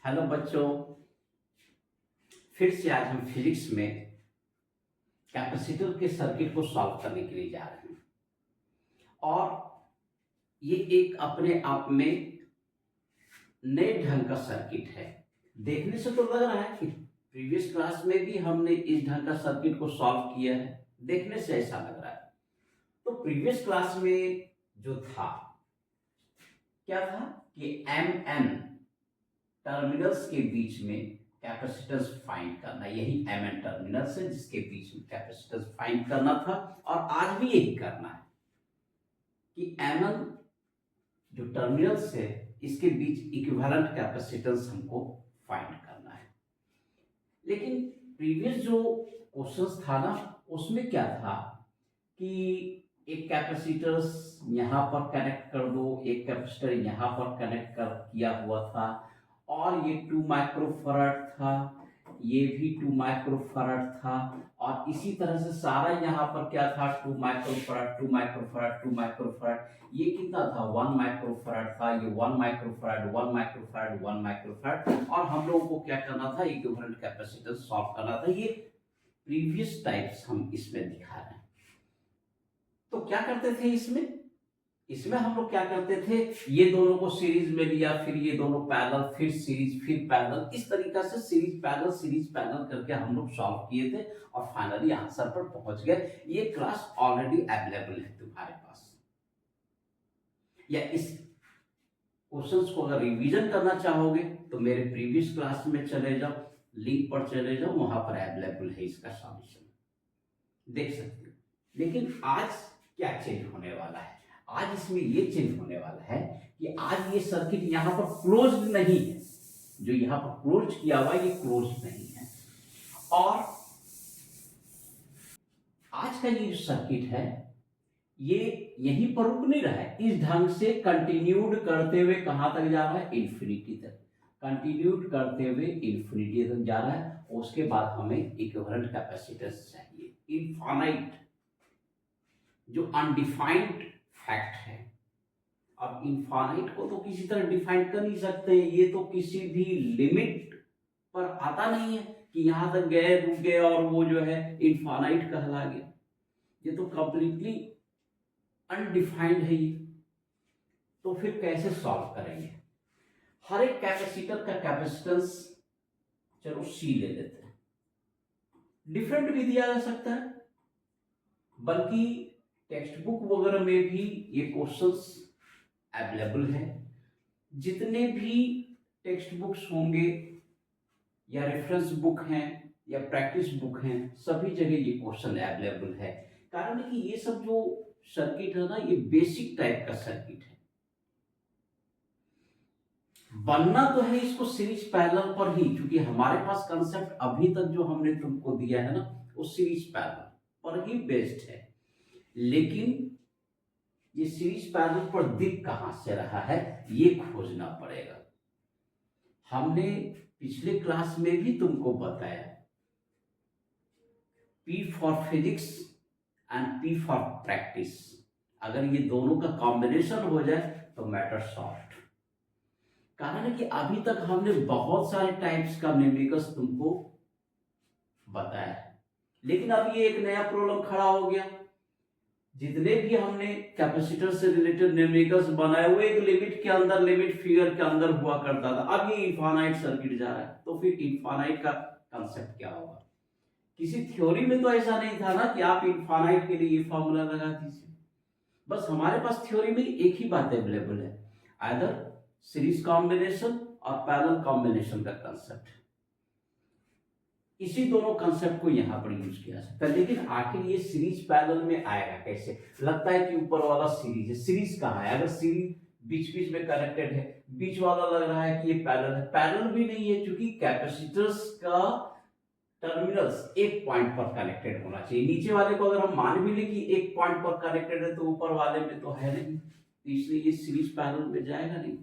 Hello बच्चों, फिर से आज हम फिजिक्स में कैपेसिटर के सर्किट को सॉल्व करने के लिए जा रहे हैं। और ये एक अपने आप में नए ढंग का सर्किट है। देखने से तो लग रहा है कि प्रीवियस क्लास में भी हमने इस ढंग का सर्किट को सॉल्व किया है, देखने से ऐसा लग रहा है। तो प्रीवियस क्लास में जो था क्या था कि एम एन टर्मिनल्स के बीच में कैपेसिटेंस फाइंड करना, यही एम एन टर्मिनल्स है जिसके बीच में कैपेसिटेंस फाइंड करना था। और आज भी यही करना है कि एम एन जो टर्मिनल्स है इसके बीच इक्विवेलेंट कैपेसिटेंस हमको फाइंड करना है। लेकिन प्रीवियस जो क्वेश्चंस था ना, उसमें क्या था कि एक कैपेसिटर्स यहाँ पर कनेक्ट कर दो, एक कैपेसिटर यहाँ पर कनेक्ट कर किया हुआ था, और ये 2 माइक्रोफैराड था, ये भी 2 माइक्रोफैराड था, और इसी तरह से सारा यहाँ पर क्या था 2 माइक्रोफैराड 2 माइक्रोफैराड 2 माइक्रोफैराड। ये कितना था 1 माइक्रोफैराड था, ये 1 माइक्रोफैराड 1 माइक्रोफैराड 1 माइक्रोफैराड। और हम लोगों को क्या करना था, इक्विवेलेंट कैपेसिटेंस सॉल्व करना था। ये प्रीवियस टाइप्स हम इसमें दिखा रहे हैं। तो क्या करते थे इसमें हम लोग क्या करते थे, ये दोनों को सीरीज में लिया, फिर ये दोनों पैरेलल, फिर सीरीज, फिर पैरेलल, इस तरीका से सीरीज पैरेलल करके हम लोग सॉल्व किए थे और फाइनली आंसर पर पहुंच गए। ये क्लास ऑलरेडी अवेलेबल है तुम्हारे पास, या इस क्वेश्चंस को अगर रिवीजन करना चाहोगे तो मेरे प्रीवियस क्लास में चले जाओ, लिंक पर चले जाओ, वहां पर अवेलेबल है इसका सॉल्यूशन, देख सकते हो। लेकिन आज क्या चेंज होने वाला है, आज इसमें ये चेंज होने वाला है कि आज ये सर्किट यहां पर क्लोज्ड नहीं है, जो यहां पर क्लोज किया हुआ ये क्लोज नहीं है। और आज का ये जो सर्किट है ये यहीं पर रुक नहीं रहा है, इस ढंग से कंटिन्यूड करते हुए कहां तक जा रहा है, इन्फिनिटी तक कंटिन्यूड करते हुए इन्फिनिटी तक जा रहा है। उसके बाद हमें इक्विवेलेंट कैपेसिटेंस चाहिए, इनफाइनाइट, जो अनडिफाइंड फैक्ट है। अब इनफाइनाइट को तो किसी तरह डिफाइन कर नहीं सकते, ये तो किसी भी लिमिट पर आता नहीं है कि यहां तक गए, रुक गए और वो जो है इनफाइनाइट कहला गया। ये तो कंप्लीटली अनडिफाइंड है ये। तो फिर कैसे सॉल्व करेंगे? हर एक कैपेसिटर का कैपेसिटेंस चलो सी ले लेते हैं, डिफरेंट भी दिया जा सकता है, बल्कि टेक्स्ट बुक वगैरह में भी ये क्वेश्चंस अवेलेबल है। जितने भी टेक्स्ट बुक्स होंगे या रेफरेंस बुक हैं या प्रैक्टिस बुक हैं, सभी जगह ये क्वेश्चन अवेलेबल है। कारण कि ये सब जो सर्किट है ना, ये बेसिक टाइप का सर्किट है। बनना तो है इसको सीरीज पैरेलल पर ही, क्योंकि हमारे पास कंसेप्ट अभी तक जो हमने तुमको दिया है ना, वो सीरीज पैरेलल पर ही बेस्ड है। लेकिन ये सीरीज पैरेलल पर दिख कहां से रहा है, ये खोजना पड़ेगा। हमने पिछले क्लास में भी तुमको बताया, P for physics and P for practice, अगर ये दोनों का कॉम्बिनेशन हो जाए तो मैटर सॉल्व। कारण है कि अभी तक हमने बहुत सारे टाइप्स का न्यूमेरिकल्स तुमको बताया है, लेकिन अब ये एक नया प्रॉब्लम खड़ा हो गया। जितने भी हमने कैपेसिटर से रिलेटेड न्यूमेरिकल्स बनाए हुए एक लिमिट के अंदर, लिमिट फिगर के अंदर हुआ करता था, अब ये इनफाइनाइट सर्किट जा रहा है। तो फिर इनफाइनाइट का कंसेप्ट क्या होगा? किसी थ्योरी में तो ऐसा नहीं था ना कि आप इनफाइनाइट के लिए ये फॉर्मूला लगा दीजिए। बस हमारे पास थ्योरी में एक ही बात अवेलेबल है, आइदर सीरीज कॉम्बिनेशन और पैरेलल कॉम्बिनेशन का कंसेप्ट। इसी दोनों कंसेप्ट को यहां पर यूज किया सकता है। लेकिन आखिर ये सीरीज पैरेलल में आएगा कैसे? लगता है कि ऊपर वाला सीरीज है, सीरीज कहां है? अगर सीरीज बीच बीच में कनेक्टेड है, बीच वाला लग रहा है कि ये पैरेलल है, पैरेलल भी नहीं है, क्योंकि कैपेसिटर्स का टर्मिनल्स एक पॉइंट पर कनेक्टेड होना चाहिए। नीचे वाले को अगर हम मान भी लें कि एक पॉइंट पर कनेक्टेड है, तो ऊपर वाले में तो है नहीं, इसलिए ये सीरीज पैरेलल में जाएगा नहीं।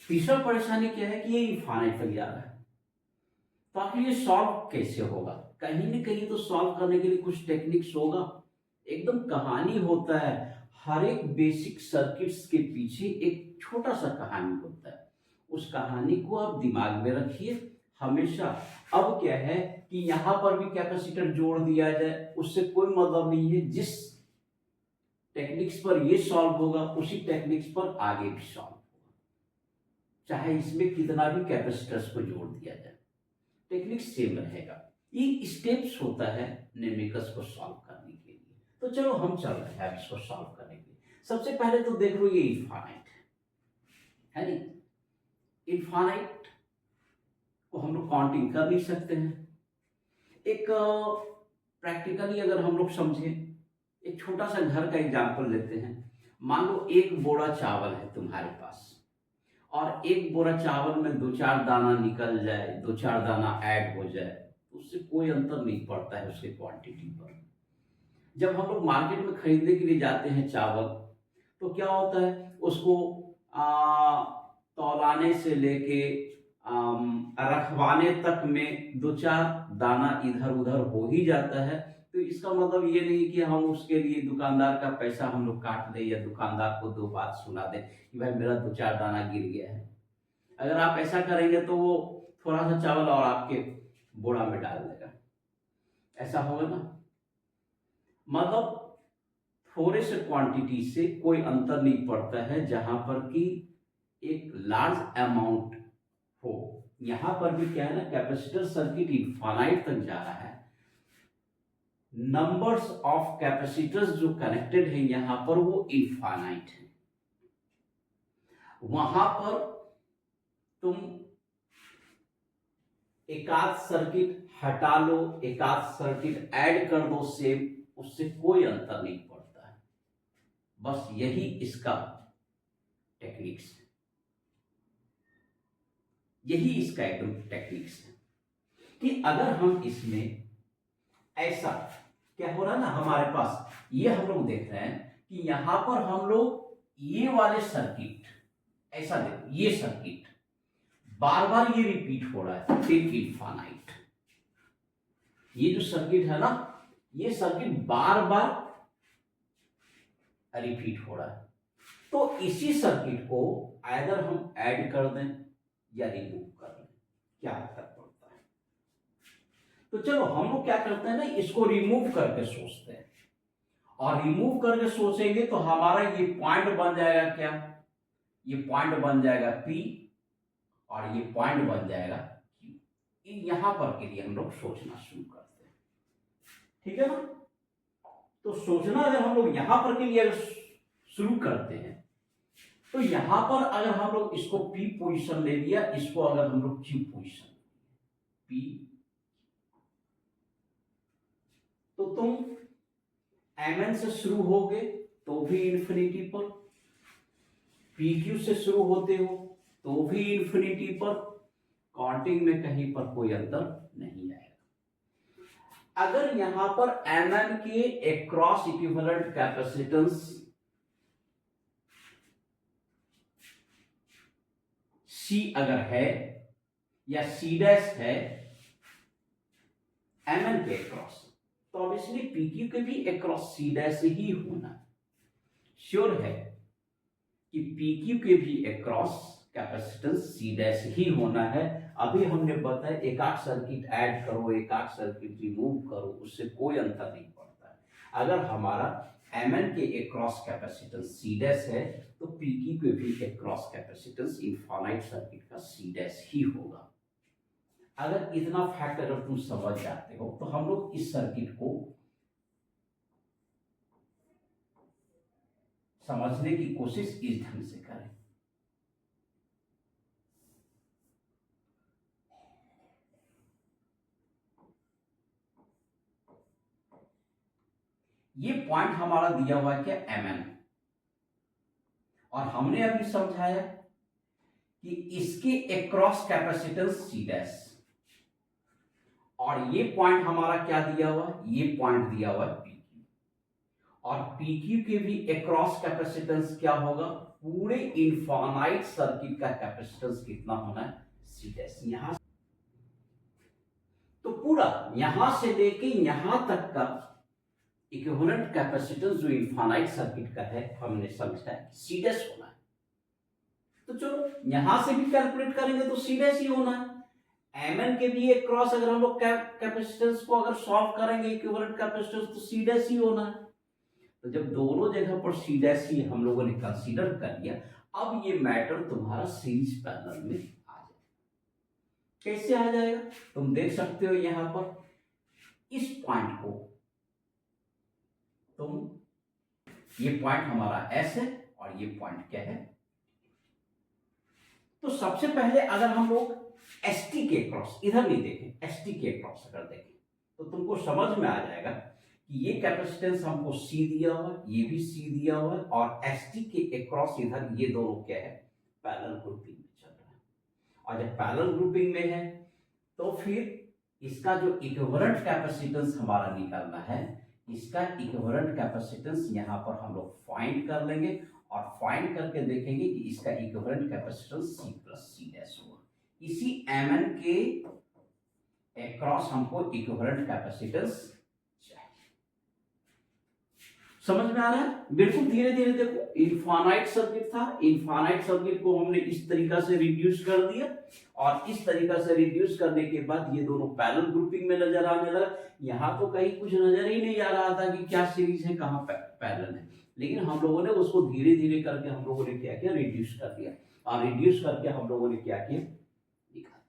तीसरा परेशानी क्या है कि ये इनफाइनाइट तक जा रहा है, तो आखिर ये सॉल्व कैसे होगा? कहीं न कहीं तो सॉल्व करने के लिए कुछ टेक्निक्स होगा। एकदम कहानी होता है, हर एक बेसिक सर्किट्स के पीछे एक छोटा सा कहानी होता है। उस कहानी को आप दिमाग में रखिए हमेशा। अब क्या है कि यहां पर भी कैपेसिटर जोड़ दिया जाए, उससे कोई मतलब नहीं है। जिस टेक्निक्स पर ये सॉल्व होगा उसी टेक्निक्स पर आगे भी सॉल्व होगा, चाहे इसमें कितना भी कैपेसिटर्स को जोड़ दिया जाए, टेक्निक सेम रहेगा। ये स्टेप्स होता है न्यूमेरिकल्स को सॉल्व करने के लिए। तो चलो हम चल रहे हैं अब इसको सॉल्व करने के लिए। सबसे पहले तो देख लो ये इनफाइनाइट है नहीं। इनफाइनाइट को हम लोग काउंटिंग कर नहीं सकते हैं। एक प्रैक्टिकली अगर हम लोग समझे, एक छोटा सा घर का एग्जाम्पल लेते हैं। मान लो एक बोरा चावल है तुम्हारे पास, और एक बोरा चावल में 2-4 दाना निकल जाए, 2-4 दाना ऐड हो जाए, तो उससे कोई अंतर नहीं पड़ता है उसके क्वांटिटी पर। जब हम लोग मार्केट में खरीदने के लिए जाते हैं चावल, तो क्या होता है उसको तौलाने से लेके रखवाने तक में 2-4 दाना इधर उधर हो ही जाता है। तो इसका मतलब ये नहीं कि हम उसके लिए दुकानदार का पैसा हम लोग काट दें या दुकानदार को 2 बात सुना दें कि भाई मेरा 2-4 दाना गिर गया है। अगर आप ऐसा करेंगे तो वो थोड़ा सा चावल और आपके बोरा में डाल देगा, ऐसा होगा ना। मतलब थोड़े से क्वांटिटी से कोई अंतर नहीं पड़ता है जहां पर कि एक लार्ज अमाउंट हो। यहां पर भी क्या है ना, कैपेसिटर सर्किट इनफाइनाइट तक जा रहा है। नंबर्स ऑफ कैपेसिटर्स जो कनेक्टेड है यहां पर वो इनफाइनाइट है। वहां पर तुम एकाध सर्किट हटा लो, एकाध सर्किट ऐड कर दो सेम, उससे कोई अंतर नहीं पड़ता है। बस यही इसका टेक्निक्स है, यही इसका एकदम टेक्निक्स है कि अगर हम इसमें ऐसा क्या हो रहा है ना, हमारे पास ये हम लोग देख रहे हैं कि यहां पर हम लोग ये वाले सर्किट ऐसा देखो, ये सर्किट बार बार ये रिपीट हो रहा है टिल इनफाइनाइट। ये जो सर्किट है ना, ये सर्किट बार बार रिपीट हो रहा है। तो इसी सर्किट को आइदर हम ऐड कर दें या रिमूव कर दें, क्या फर्क पड़ता है। तो चलो हम लोग क्या करते हैं ना, इसको रिमूव करके सोचते हैं। और रिमूव करके सोचेंगे तो हमारा ये पॉइंट बन जाएगा क्या, ये पॉइंट बन जाएगा P और ये पॉइंट बन जाएगा Q। यहां पर के लिए हम लोग सोचना शुरू करते हैं, ठीक है ना। तो सोचना अगर हम लोग यहां पर के लिए अगर शुरू करते हैं, तो यहां पर अगर हम लोग इसको P पोजीशन ले लिया, इसको अगर हम लोग Q पोजीशन, P, तो तुम Mn से शुरू होगे तो भी इन्फिनिटी पर, PQ से शुरू होते हो तो भी इन्फिनिटी पर, काउंटिंग में कहीं पर कोई अंतर नहीं आएगा। अगर यहां पर Mn के अक्रॉस इक्विवेलेंट कैपेसिटेंस C अगर है या C डैश है Mn के अक्रॉस, तो ऑब्वियसली PQ के भी अक्रॉस C डैश ही होना। श्योर है कि PQ के भी अक्रॉस कैपेसिटेंस C डैश ही होना है। अभी हमने बताया एक आध सर्किट ऐड करो, एक आध सर्किट रिमूव करो, उससे कोई अंतर नहीं पड़ता है। अगर हमारा Mn के अक्रॉस कैपेसिटेंस C डैश है तो PQ के भी अक्रॉस कैपेसिटेंस इनफाइनाइट सर्किट का C डैश ही होगा। अगर इतना फैक्ट अगर तुम समझ जाते हो तो हम लोग इस सर्किट को समझने की कोशिश इस ढंग से करें। ये पॉइंट हमारा दिया हुआ है क्या, Mn, और हमने अभी समझाया कि इसके अक्रॉस कैपेसिटेंस C डैश, और ये पॉइंट हमारा क्या दिया हुआ है, ये पॉइंट दिया हुआ है PQ, और PQ के भी अक्रॉस कैपेसिटेंस क्या होगा, पूरे इनफाइनाइट सर्किट का कैपेसिटेंस कितना होना है, C डैश। यहां तो पूरा यहां से लेके यहां तक का इक्विवेलेंट कैपेसिटेंस जो इनफाइनाइट सर्किट का है, हमने समझा है C डैश होना है। तो चलो यहां से भी कैलकुलेट करेंगे तो सी डैश ही होना है। एमएन के भी एक क्रॉस अगर हम लोग कैपेसिटेंस को अगर सॉल्व करेंगे इक्विवेलेंट कैपेसिटेंस तो सी डैश ही होना है। तो जब दोनों जगह पर सी डैश ही हम लोगों ने कंसीडर कर लिया, अब ये मैटर तुम्हारा सीरीज पैरेलल में आ जाएगा। कैसे आ जाएगा तुम देख सकते हो यहां पर इस पॉइंट को तुम, ये पॉइंट हमारा एस है और ये पॉइंट क्या है। तो सबसे पहले अगर हम लोग एस टी के क्रॉस, इधर नहीं देखें, एस टी के क्रॉस अगर देखें तो तुमको समझ में आ जाएगा कि ये कैपेसिटेंस हमको सी दिया हुआ है, ये भी सी दिया हुआ है, और एस टी के अक्रॉस इधर ये दोनों क्या है, पैरेलल ग्रुपिंग में चल रहा है। और जब पैरेलल ग्रुपिंग में है तो फिर इसका जो इक्विवेलेंट कैपेसिटेंस हमारा निकालना है, इसका इक्विवेलेंट कैपेसिटेंस यहां पर हम लोग फाइंड कर लेंगे और फाइंड करके देखेंगे कि इसका equivalent capacitance C plus C dash होगा। इसी Mn के अक्रॉस हमको इक्विवेलेंट कैपेसिटेंस चाहिए। समझ में आ रहा है? बिल्कुल धीरे धीरे देखो, इनफाइनाइट सर्किट था, इनफाइनाइट सर्किट को हमने इस तरीका से रिड्यूस कर दिया और इस तरीका से रिड्यूस करने के बाद ये दोनों पैरेलल ग्रुपिंग में नजर आने लगा। यहाँ तो कहीं कुछ नजर ही नहीं आ रहा था कि क्या सीरीज है, कहाँ पैरेलल है, लेकिन हम लोगों ने उसको धीरे धीरे करके हम लोगों ने क्या किया, रिड्यूस कर दिया। और रिड्यूस करके हम लोगों ने क्या किया, लिखा।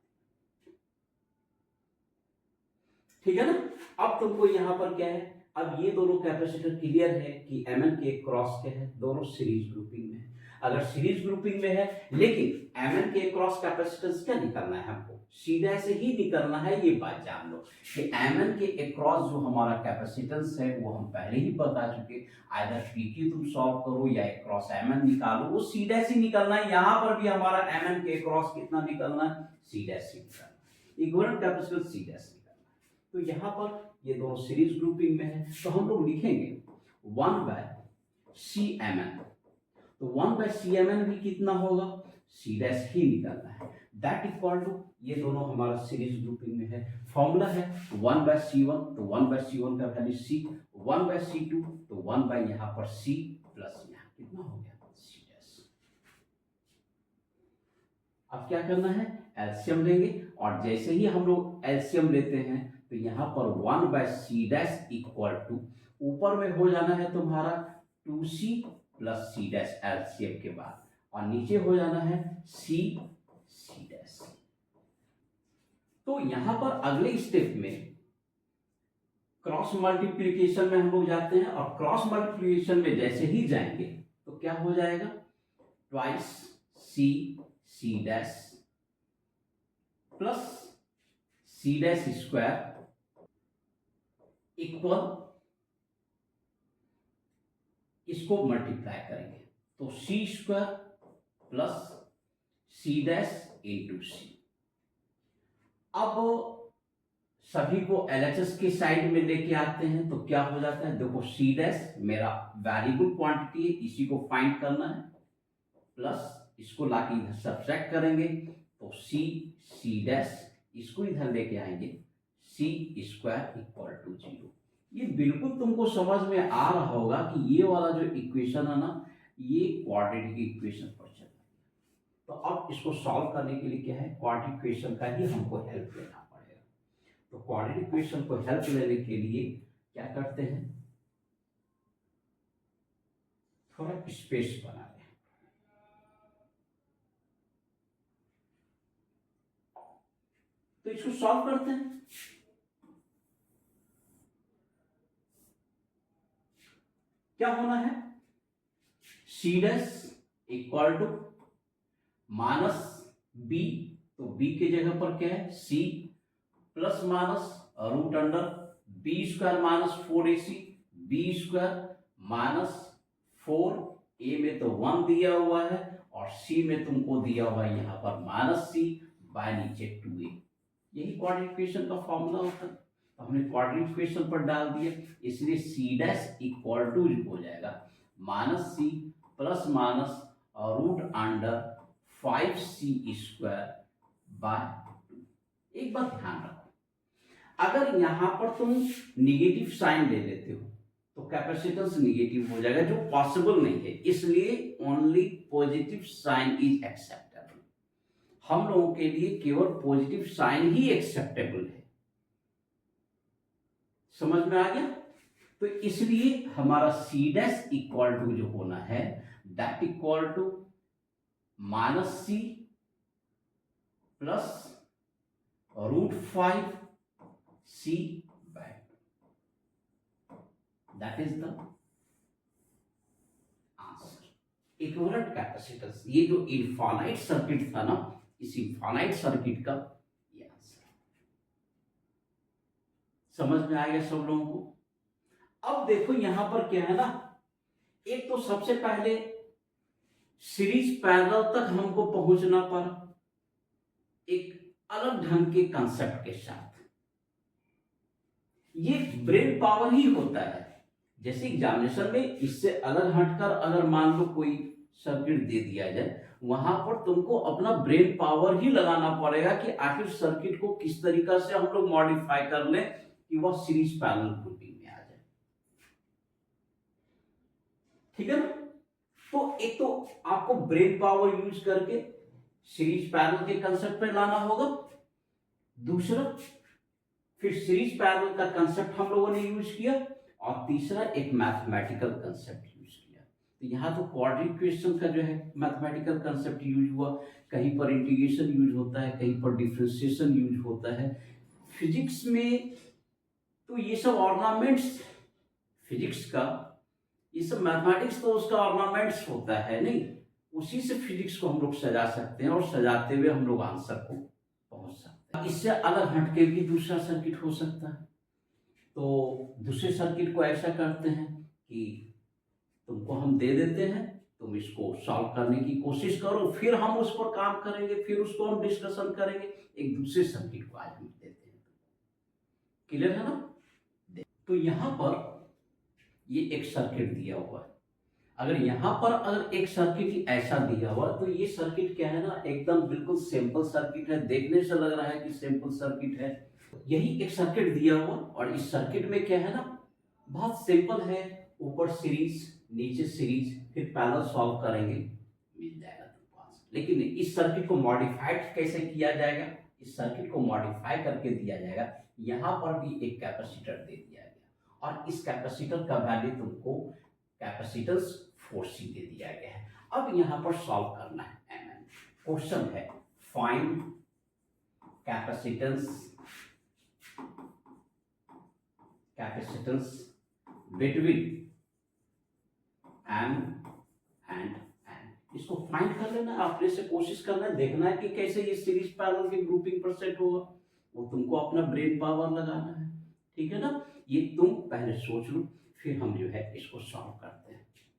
ठीक है ना? अब तुमको यहाँ पर क्या है, अब ये दोनों कैपेसिटर क्लियर है कि Mn के क्रॉस के है, दोनों सीरीज ग्रुपिंग में है। अगर सीरीज ग्रुपिंग में है लेकिन Mn के क्रॉस कैपेसिटेंस क्या निकलना है, हमको सीधा से ही निकलना है। ये बात जान लो कि Mn के अक्रॉस जो हमारा कैपेसिटेंस है वो हम पहले ही बता चुके, आइदर PQ तुम सॉल्व करो या अक्रॉस Mn निकालो, वो सीधा से निकलना है। यहाँ पर भी हमारा Mn के अक्रॉस कितना निकलना है, सीधा से निकलना है, इक्विवेलेंट कैपेसिटेंस सीधा से निकलना है। तो यहाँ पर ये दोनों सीरीज ग्रुपिंग में है, तो हम लोग लिखेंगे 1/CMn। तो 1/CMn भी कितना होगा, C डैश ही निकलना है। दैट इक्वल टू, ये दोनों हमारा सीरीज ग्रुपिंग में है, फॉर्मूला है 1/C1, तो 1/C1 का वैल्यू C, 1/C2 तो 1 यहाँ पर C प्लस यहाँ कितना हो गया, C डैश। अब क्या करना है, एलसीएम लेंगे, और जैसे ही हम लोग एलसीएम लेते हैं तो यहाँ पर 1/C डैश इक्वल टू, ऊपर में हो जाना है तुम्हारा 2C plus C dash LCM के बाद, और नीचे हो जाना है C डैश। तो यहाँ पर अगले स्टेप में क्रॉस मल्टीप्लिकेशन में हम लोग जाते हैं, और क्रॉस मल्टीप्लिकेशन में जैसे ही जाएंगे तो क्या हो जाएगा, twice C dash plus C dash square equal, इसको मल्टीप्लाई करेंगे तो C square plus C dash into C। अब सभी को LHS के साइड में लेके आते हैं तो क्या हो जाता है, देखो C डैश मेरा वेरिएबल क्वांटिटी है, इसी को फाइंड करना है, प्लस इसको लाके इधर सब्ट्रैक्ट करेंगे तो C डैश, इसको इधर लेके आएंगे C स्क्वायर इक्वल टू 0। ये बिल्कुल तुमको समझ में आ रहा होगा कि ये वाला जो इक्वेशन है ना, ये क्वाड्रेटिक इक्वेशन पर चल रहा है। तो अब इसको सॉल्व करने के लिए क्या है, क्वाड्रेटिक इक्वेशन का ही हमको हेल्प लेना पड़ेगा। तो क्वाड्रेटिक इक्वेशन को हेल्प लेने के लिए क्या करते हैं, थोड़ा स्पेस बना लें। तो इसको सॉल्व करते हैं। क्या होना है, C dash equal to minus B, तो B के जगह पर क्या है C, plus minus root under B square minus 4AC, B square minus 4, A में तो 1 दिया हुआ है और C में तुमको दिया हुआ है यहाँ पर माइनस C बाय नीचे 2A। यही क्वाड्रेटिक इक्वेशन का फॉर्मूला होता है। तो हमने क्वाड्रेटिक इक्वेशन पर डाल दिया, इसलिए C डैश इक्वल टू हो जाएगा minus C plus minus root under 5C square by 2। एक बात ध्यान रखो, अगर यहां पर तुम निगेटिव साइन ले लेते हो तो कैपेसिटेंस निगेटिव हो जाएगा, जो पॉसिबल नहीं है, इसलिए only positive sign is acceptable. हम लोगों के लिए केवल पॉजिटिव साइन ही एक्सेप्टेबल है। समझ में आ गया? तो इसलिए हमारा सी डैश इक्वल टू जो होना है that equal to -c plus √5 c by, that is the answer. Equivalent capacitance, ये जो इनफाइनाइट सर्किट था ना, इस इनफाइनाइट सर्किट का ये आंसर। समझ में आ गया सब लोगों को? अब देखो यहां पर क्या है ना, एक तो सबसे पहले सीरीज पैरेलल तक हमको पहुंचना पड़ा एक अलग ढंग के कंसेप्ट के साथ। ये ब्रेन पावर ही होता है। जैसे एग्जामिनेशन में इससे अलग हटकर अगर मान लो कोई सर्किट दे दिया जाए, वहां पर तुमको अपना ब्रेन पावर ही लगाना पड़ेगा कि आखिर सर्किट को किस तरीका से हम लोग मॉडिफाई कर लें कि वह सीरीज पैरेलल ग्रुपिंग में आ जाए। ठीक है ना? तो एक तो आपको ब्रेन पावर यूज करके सीरीज पैरेलल के कंसेप्ट पे लाना होगा। दूसरा, फिर सीरीज पैरेलल का कंसेप्ट हम लोगों ने यूज किया, और तीसरा एक मैथमेटिकल कंसेप्ट यूज किया। तो यहाँ तो क्वाड्रेटिक इक्वेशन का जो है मैथमेटिकल कंसेप्ट यूज हुआ, कहीं पर इंटीग्रेशन यूज होता है, कहीं पर डिफरेंशिएशन यूज होता है। फिजिक्स में तो ये सब ऑर्नामेंट्स, फिजिक्स का ये सब, मैथमेटिक्स तो उसका ऑर्नामेंट्स होता है नहीं, उसी से फिजिक्स को हम लोग सजा सकते हैं और सजाते हुए हम लोग आंसर को पहुंच सकते हैं। इससे अलग हटके भी दूसरा सर्किट हो सकता है। तो दूसरे सर्किट को ऐसा करते हैं कि तुमको हम दे देते हैं, तुम इसको सॉल्व करने की कोशिश करो, फिर हम उस पर काम करेंगे, फिर उसको हम डिस्कशन करेंगे। एक दूसरे सर्किट को आज हम देते हैं। क्लियर है ना? तो यहां पर ये एक सर्किट दिया हुआ है। अगर यहां पर अगर एक सर्किट ऐसा दिया हुआ, तो ये सर्किट क्या है ना, एकदम बिल्कुल सिंपल सर्किट है। देखने से लग रहा है कि सिंपल सर्किट है। यही एक सर्किट दिया हुआ, और इस सर्किट में क्या है ना, बहुत सिंपल है। ऊपर सीरीज, नीचे सीरीज, फिर पैरेलल सॉल्व करेंगे, मिल जाएगा तुमको आंसर। लेकिन इस सर्किट को मॉडिफाइड कैसे किया जाएगा? इस सर्किट को मॉडिफाई करके दिया जाएगा। यहां पर भी एक कैपेसिटर दे दिया गया, और इस कैपेसिटर का वैल्यू तुमको कैपेसिटेंस 4C दे दिया गया है। अब यहां पर सॉल्व करना है। क्वेश्चन है find capacitance between M and N। इसको फाइंड कर लेना, अपने से कोशिश करना है, देखना है कि कैसे ये सीरीज पैरेलल की ग्रुपिंग पर सेट होगा। वो तुमको अपना ब्रेन पावर लगाना है। ठीक है ना? ये तुम पहले सोच लो, फिर हम जो है इसको सॉल्व करते हैं।